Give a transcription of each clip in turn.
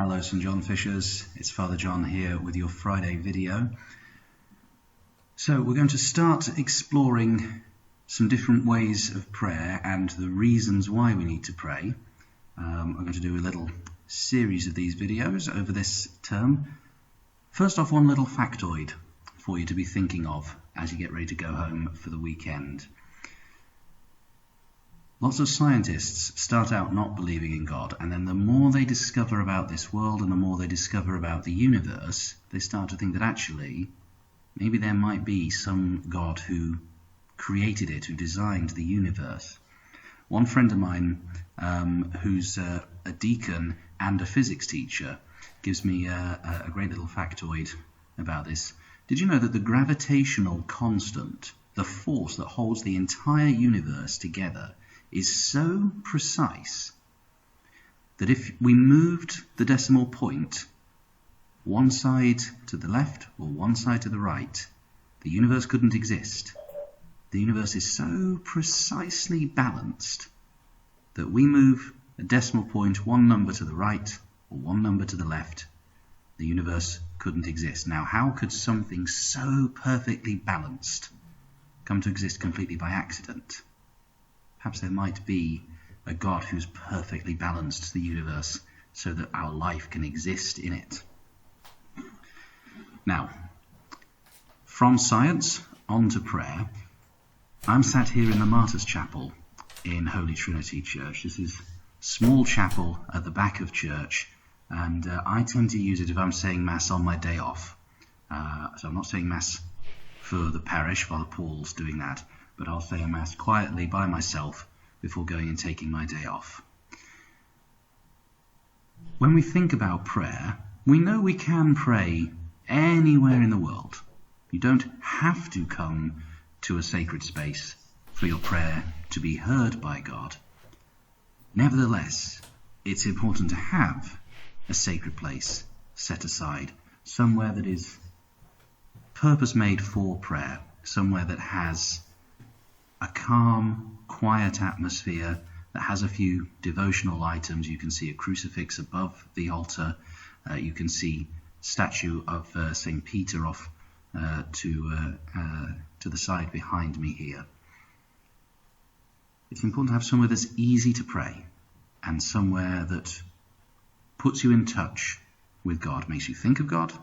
Hello St John Fishers, it's Father John here with your Friday video. So we're going to start exploring some different ways of prayer and the reasons why we need to pray. I'm going to do a little series of these videos over this term. First off, one little factoid for you to be thinking of as you get ready to go home for the weekend. Lots of scientists start out not believing in God, and then the more they discover about this world and the more they discover about the universe, they start to think that actually, maybe there might be some God who created it, who designed the universe. One friend of mine, who's a deacon and a physics teacher, gives me a great little factoid about this. Did you know that the gravitational constant, the force that holds the entire universe together, is so precise that if we moved the decimal point one side to the left or one side to the right, the universe couldn't exist. The universe is so precisely balanced that we move a decimal point one number to the right or one number to the left, the universe couldn't exist. Now, how could something so perfectly balanced come to exist completely by accident? Perhaps there might be a God who's perfectly balanced the universe so that our life can exist in it. Now, from science on to prayer, I'm sat here in the Martyrs Chapel in Holy Trinity Church. This is a small chapel at the back of church, and I tend to use it if I'm saying Mass on my day off. So I'm not saying Mass for the parish, Father Paul's doing that, but I'll say a Mass quietly by myself before going and taking my day off. When we think about prayer, we know we can pray anywhere in the world. You don't have to come to a sacred space for your prayer to be heard by God. Nevertheless, it's important to have a sacred place set aside, somewhere that is purpose-made for prayer, somewhere that has a calm, quiet atmosphere, that has a few devotional items. You can see a crucifix above the altar. You can see a statue of St. Peter off to the side behind me here. It's important to have somewhere that's easy to pray and somewhere that puts you in touch with God, makes you think of God,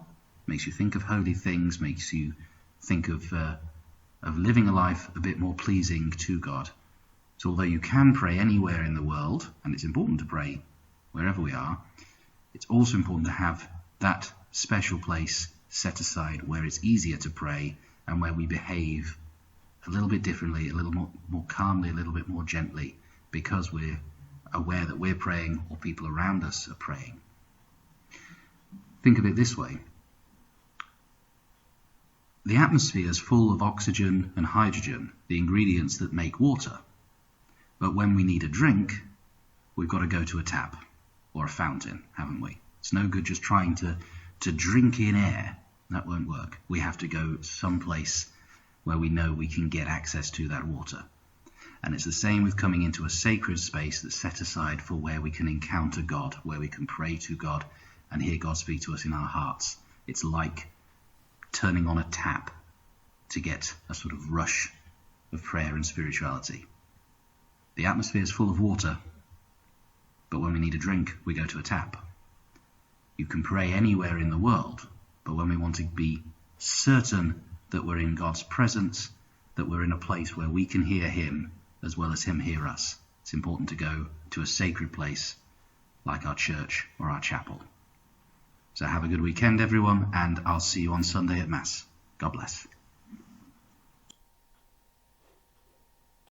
makes you think of holy things, makes you think of living a life a bit more pleasing to God. So although you can pray anywhere in the world, and it's important to pray wherever we are, it's also important to have that special place set aside where it's easier to pray and where we behave a little bit differently, a little more calmly, a little bit more gently, because we're aware that we're praying or people around us are praying. Think of it this way. The atmosphere is full of oxygen and hydrogen, the ingredients that make water. But when we need a drink, we've got to go to a tap or a fountain, haven't we? It's no good just trying to drink in air. That won't work. We have to go someplace where we know we can get access to that water. And it's the same with coming into a sacred space that's set aside for where we can encounter God, where we can pray to God and hear God speak to us in our hearts. It's like turning on a tap to get a sort of rush of prayer and spirituality. The atmosphere is full of water, but when we need a drink, we go to a tap. You can pray anywhere in the world, but when we want to be certain that we're in God's presence, that we're in a place where we can hear Him as well as Him hear us, it's important to go to a sacred place like our church or our chapel. So have a good weekend, everyone, and I'll see you on Sunday at Mass. God bless.